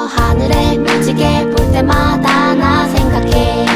하늘의 무지개 볼 때마다 나 생각해.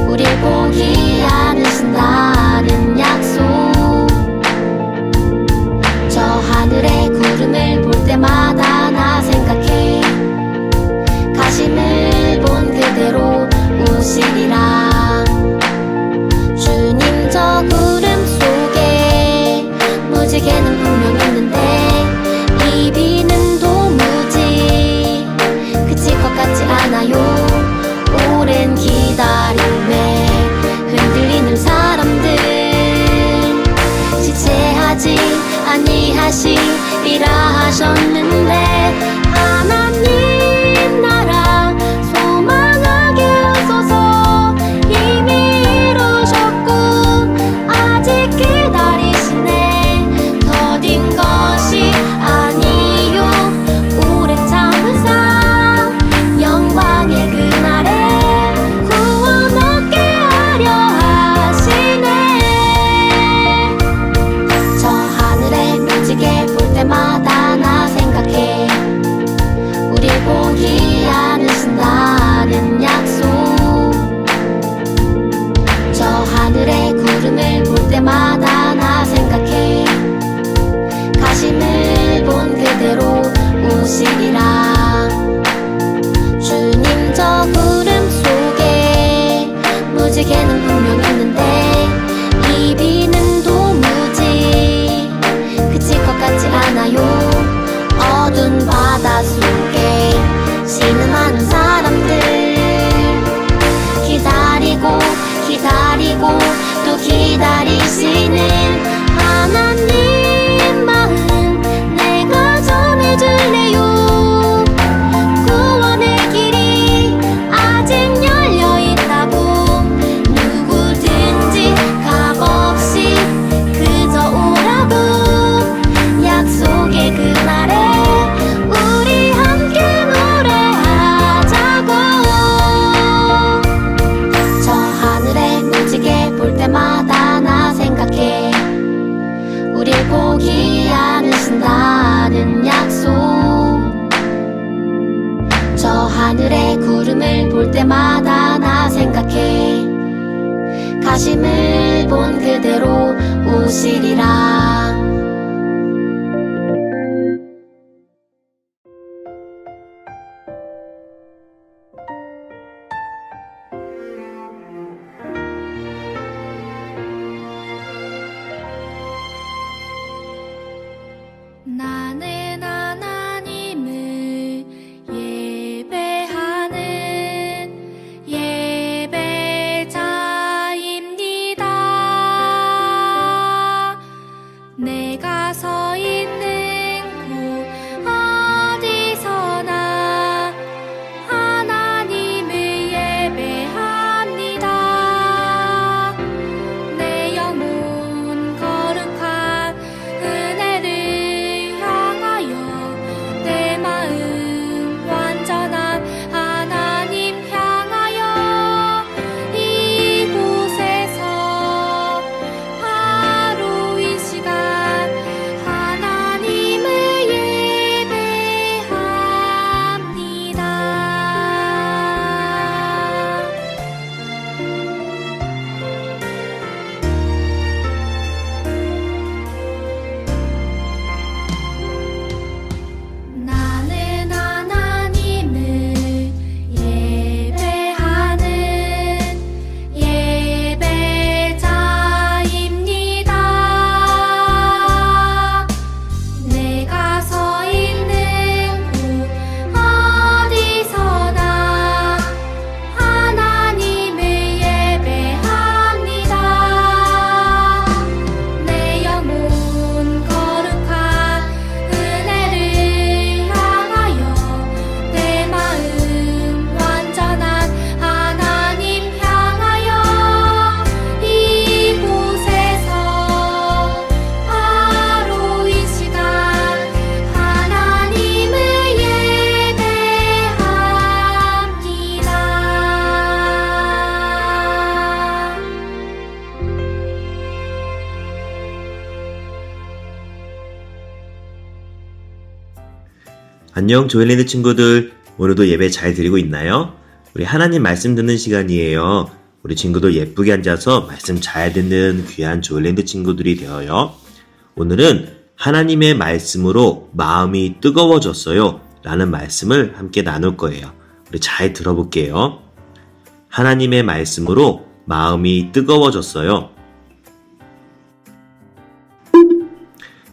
우릴 포기 않으신다는 약속. 저 하늘의 구름을 볼 때마다 나 생각해. 가심을 본 그대로 오시리라. 주님 저 구름 속에 무지개는 분명 있는데 이 비는 도무지 그칠 것 같지 않아요. 오랜 기다림에 흔들리는 사람들 지체하지 아니하시리라 하셨는데 하나님 나라 소망하게 하소서. 이미 이루셨고 아직 기다리시네. 더딘 것이 아니요 오래 참은 삶 영광의 그날에 구원 얻게 하려 하시네. 저 하늘의 무지개 볼 때마다 나 생각해. 우릴 포기 않으신다는 약속. 저 하늘의 구름을 볼 때마다 나 생각해. 가심을 본 그대로 오시리라. 주님 저 구름 속에 무지개는 분명 있는데 이 비는 도무지 그칠 것 같지 않아요. 어두운 바다 속에 신음하는 사람들 기다리고 기다리고 또 기다리시는 하나님 마음 내가 전해줄래요. 구원의 길이 아직 열려있다고. 누구든지 값없이 그저 오라고. 약속의 그날에 우리 함께 노래하자고. 저 하늘의 무지개 볼 때마다 나 생각해. 우릴 포기 않으신다는 약속. 저 하늘의 구름을 볼 때마다 나 생각해. 가심을 본 그대로 오시리라. 나는 하나님을 예배하는 예배자입니다. 내가 서 있는 곳 어디서나 하나님을 예배합니다. 내 영혼 거룩한 은혜를 내 마음 완전한 하나님 향하여 이곳에서 바로 이 시간 하나님을 예배합니다. 나는 하나님을 예배하는 예배자입니다. 내가 서 있는 곳 어디서나 하나님을 예배합니다. 내 영혼 거룩한 은혜를 향하여 내 마음 완전한 하나님 향하여 이곳에서 바로 이 시간 하나님을 예배합니다. 안녕 조엘리드 친구들. 오늘도 예배 잘 드리고 있나요? 우리 하나님 말씀 듣는 시간이에요. 우리 친구들 예쁘게 앉아서 말씀 잘 듣는 귀한 조일랜드 친구들이 되어요. 오늘은 하나님의 말씀으로 마음이 뜨거워졌어요 라는 말씀을 함께 나눌 거예요. 우리 잘 들어볼게요. 하나님의 말씀으로 마음이 뜨거워졌어요.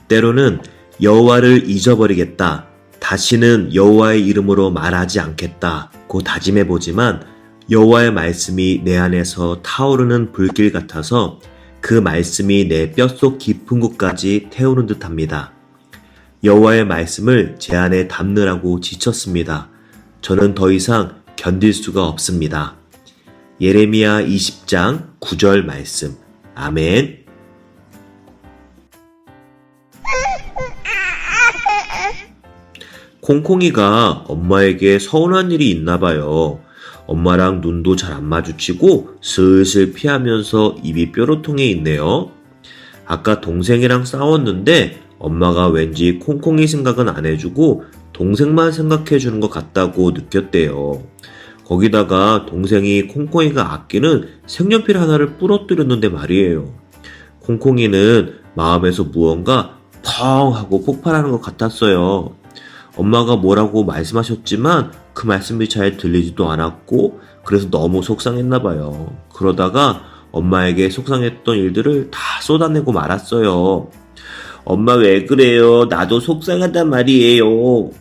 때로는 여호와를 잊어버리겠다, 다시는 여호와의 이름으로 말하지 않겠다고 다짐해보지만 여호와의 말씀이 내 안에서 타오르는 불길 같아서 그 말씀이 내 뼛속 깊은 곳까지 태우는 듯합니다. 여호와의 말씀을 제 안에 담느라고 지쳤습니다. 저는 더 이상 견딜 수가 없습니다. 예레미야 20장 9절 말씀. 아멘. 콩콩이가 엄마에게 서운한 일이 있나 봐요. 엄마랑 눈도 잘 안 마주치고 슬슬 피하면서 입이 뾰로통해 있네요. 아까 동생이랑 싸웠는데 엄마가 왠지 콩콩이 생각은 안 해주고 동생만 생각해 주는 것 같다고 느꼈대요. 거기다가 동생이 콩콩이가 아끼는 색연필 하나를 부러뜨렸는데 말이에요. 콩콩이는 마음에서 무언가 펑 하고 폭발하는 것 같았어요. 엄마가 뭐라고 말씀하셨지만 그 말씀이 잘 들리지도 않았고 그래서 너무 속상했나 봐요. 그러다가 엄마에게 속상했던 일들을 다 쏟아내고 말았어요. 엄마 왜 그래요? 나도 속상하단 말이에요.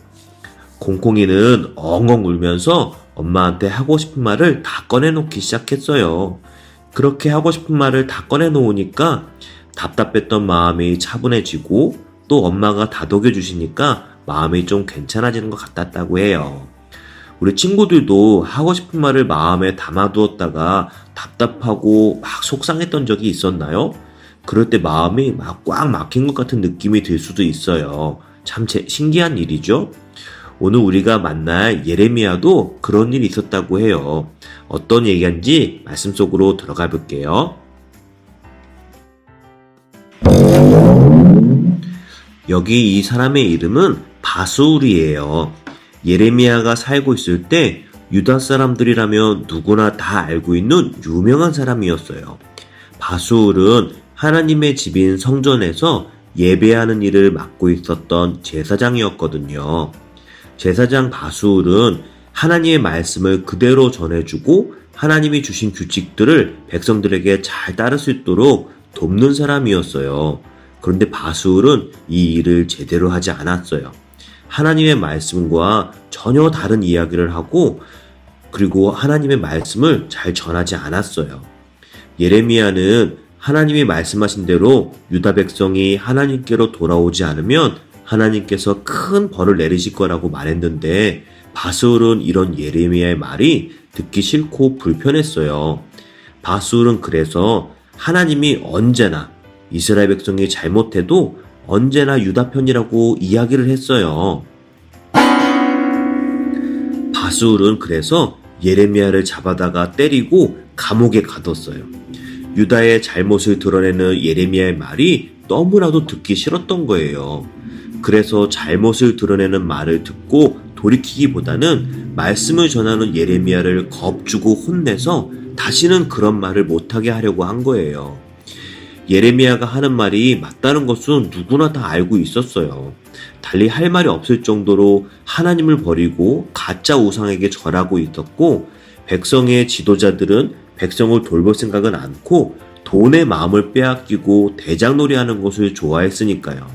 콩콩이는 엉엉 울면서 엄마한테 하고 싶은 말을 다 꺼내놓기 시작했어요. 그렇게 하고 싶은 말을 다 꺼내놓으니까 답답했던 마음이 차분해지고 또 엄마가 다독여 주시니까 마음이 좀 괜찮아지는 것 같았다고 해요. 우리 친구들도 하고 싶은 말을 마음에 담아두었다가 답답하고 막 속상했던 적이 있었나요? 그럴 때 마음이 막 꽉 막힌 것 같은 느낌이 들 수도 있어요. 참 신기한 일이죠? 오늘 우리가 만날 예레미야도 그런 일이 있었다고 해요. 어떤 얘기인지 말씀 속으로 들어가 볼게요. 여기 이 사람의 이름은 바수울이에요. 예레미야가 살고 있을 때 유다 사람들이라면 누구나 다 알고 있는 유명한 사람이었어요. 바수울은 하나님의 집인 성전에서 예배하는 일을 맡고 있었던 제사장이었거든요. 제사장 바수울은 하나님의 말씀을 그대로 전해주고 하나님이 주신 규칙들을 백성들에게 잘 따를 수 있도록 돕는 사람이었어요. 그런데 바수울은 이 일을 제대로 하지 않았어요. 하나님의 말씀과 전혀 다른 이야기를 하고 그리고 하나님의 말씀을 잘 전하지 않았어요. 예레미야는 하나님이 말씀하신 대로 유다 백성이 하나님께로 돌아오지 않으면 하나님께서 큰 벌을 내리실 거라고 말했는데 바수울은 이런 예레미야의 말이 듣기 싫고 불편했어요. 바수울은 그래서 하나님이 언제나 이스라엘 백성이 잘못해도 언제나 유다 편이라고 이야기를 했어요. 바수울은 그래서 예레미야를 잡아다가 때리고 감옥에 가뒀어요. 유다의 잘못을 드러내는 예레미야의 말이 너무나도 듣기 싫었던 거예요. 그래서 잘못을 드러내는 말을 듣고 돌이키기보다는 말씀을 전하는 예레미야를 겁주고 혼내서 다시는 그런 말을 못하게 하려고 한 거예요. 예레미야가 하는 말이 맞다는 것은 누구나 다 알고 있었어요. 달리 할 말이 없을 정도로 하나님을 버리고 가짜 우상에게 절하고 있었고 백성의 지도자들은 백성을 돌볼 생각은 않고 돈의 마음을 빼앗기고 대장놀이하는 것을 좋아했으니까요.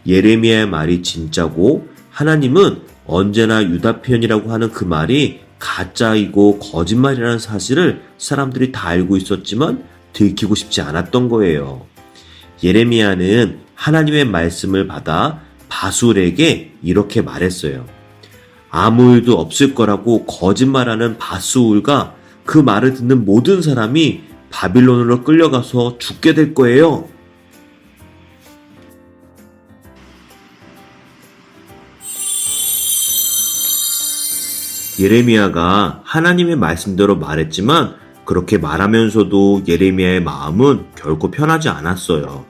예레미야의 말이 진짜고 하나님은 언제나 유다 편이라고 하는 그 말이 가짜이고 거짓말이라는 사실을 사람들이 다 알고 있었지만 들키고 싶지 않았던 거예요. 예레미야는 하나님의 말씀을 받아 바수울에게 이렇게 말했어요. 아무 일도 없을 거라고 거짓말하는 바수울과 그 말을 듣는 모든 사람이 바빌론으로 끌려가서 죽게 될 거예요. 예레미야가 하나님의 말씀대로 말했지만 그렇게 말하면서도 예레미야의 마음은 결코 편하지 않았어요.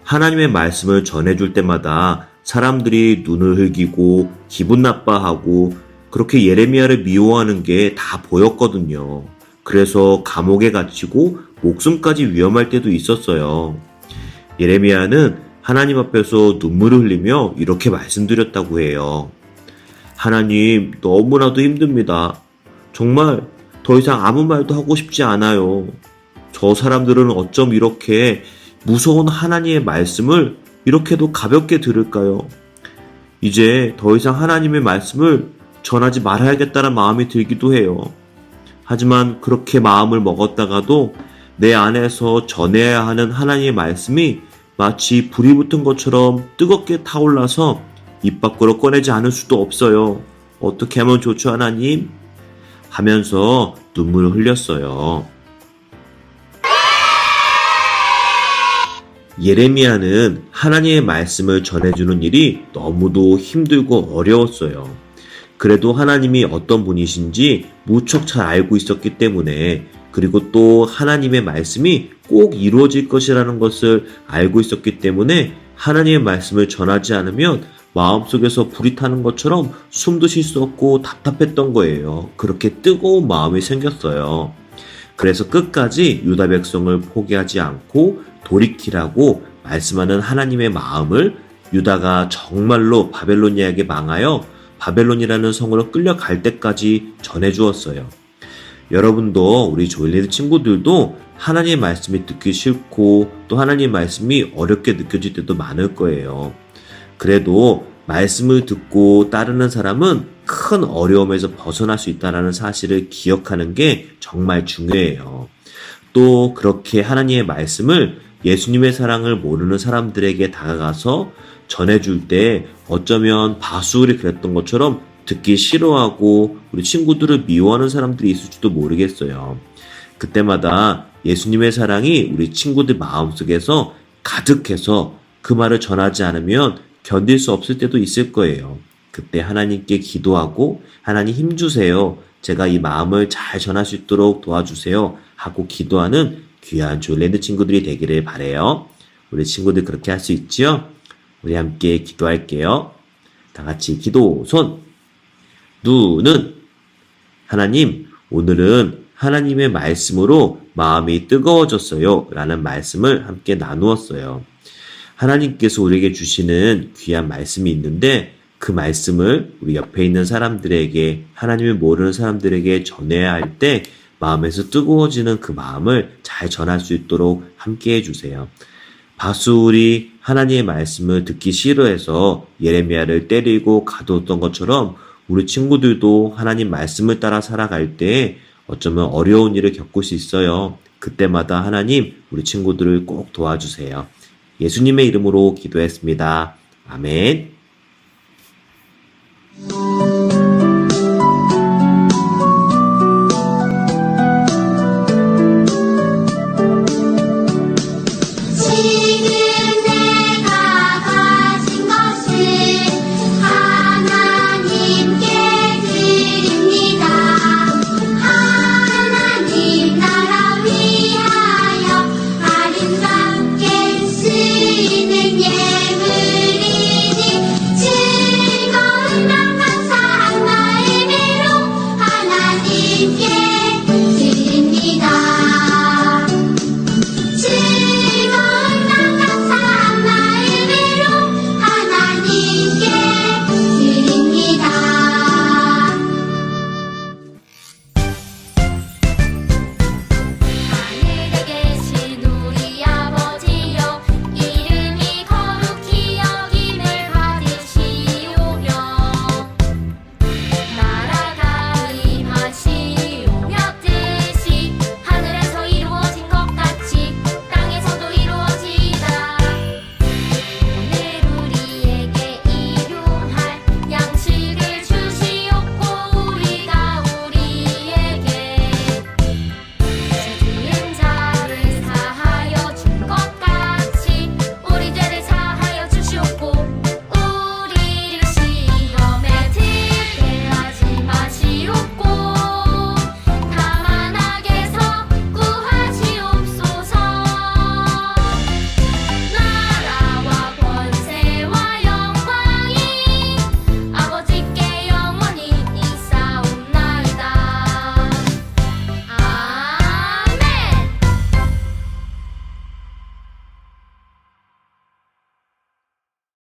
하나님의 말씀을 전해줄 때마다 사람들이 눈을 흘기고 기분 나빠하고 그렇게 예레미야를 미워하는 게 다 보였거든요. 그래서 감옥에 갇히고 목숨까지 위험할 때도 있었어요. 예레미야는 하나님 앞에서 눈물을 흘리며 이렇게 말씀드렸다고 해요. 하나님, 너무나도 힘듭니다. 정말 더 이상 아무 말도 하고 싶지 않아요. 저 사람들은 어쩜 이렇게 무서운 하나님의 말씀을 이렇게도 가볍게 들을까요? 이제 더 이상 하나님의 말씀을 전하지 말아야겠다는 마음이 들기도 해요. 하지만 그렇게 마음을 먹었다가도 내 안에서 전해야 하는 하나님의 말씀이 마치 불이 붙은 것처럼 뜨겁게 타올라서 입 밖으로 꺼내지 않을 수도 없어요. 어떻게 하면 좋죠, 하나님? 하면서 눈물을 흘렸어요. 예레미야는 하나님의 말씀을 전해주는 일이 너무도 힘들고 어려웠어요. 그래도 하나님이 어떤 분이신지 무척 잘 알고 있었기 때문에, 그리고 또 하나님의 말씀이 꼭 이루어질 것이라는 것을 알고 있었기 때문에 하나님의 말씀을 전하지 않으면 마음속에서 불이 타는 것처럼 숨도 쉴 수 없고 답답했던 거예요. 그렇게 뜨거운 마음이 생겼어요. 그래서 끝까지 유다 백성을 포기하지 않고 돌이키라고 말씀하는 하나님의 마음을 유다가 정말로 바벨로니아에게 망하여 바벨론이라는 성으로 끌려갈 때까지 전해주었어요. 여러분도, 우리 조일리드 친구들도 하나님의 말씀이 듣기 싫고 또 하나님의 말씀이 어렵게 느껴질 때도 많을 거예요. 그래도 말씀을 듣고 따르는 사람은 큰 어려움에서 벗어날 수 있다는 사실을 기억하는 게 정말 중요해요. 또 그렇게 하나님의 말씀을 예수님의 사랑을 모르는 사람들에게 다가가서 전해줄 때 어쩌면 바수울이 그랬던 것처럼 듣기 싫어하고 우리 친구들을 미워하는 사람들이 있을지도 모르겠어요. 그때마다 예수님의 사랑이 우리 친구들 마음속에서 가득해서 그 말을 전하지 않으면 견딜 수 없을 때도 있을 거예요. 그때 하나님께 기도하고 하나님 힘주세요. 제가 이 마음을 잘 전할 수 있도록 도와주세요. 하고 기도하는 귀한 조일랜드 친구들이 되기를 바라요. 우리 친구들 그렇게 할 수 있지요? 우리 함께 기도할게요. 다 같이 기도 손. 눈은 하나님, 오늘은 하나님의 말씀으로 마음이 뜨거워졌어요. 라는 말씀을 함께 나누었어요. 하나님께서 우리에게 주시는 귀한 말씀이 있는데 그 말씀을 우리 옆에 있는 사람들에게, 하나님을 모르는 사람들에게 전해야 할 때 마음에서 뜨거워지는 그 마음을 잘 전할 수 있도록 함께 해주세요. 바수울이 하나님의 말씀을 듣기 싫어해서 예레미야를 때리고 가두었던 것처럼 우리 친구들도 하나님 말씀을 따라 살아갈 때 어쩌면 어려운 일을 겪을 수 있어요. 그때마다 하나님, 우리 친구들을 꼭 도와주세요. 예수님의 이름으로 기도했습니다. 아멘.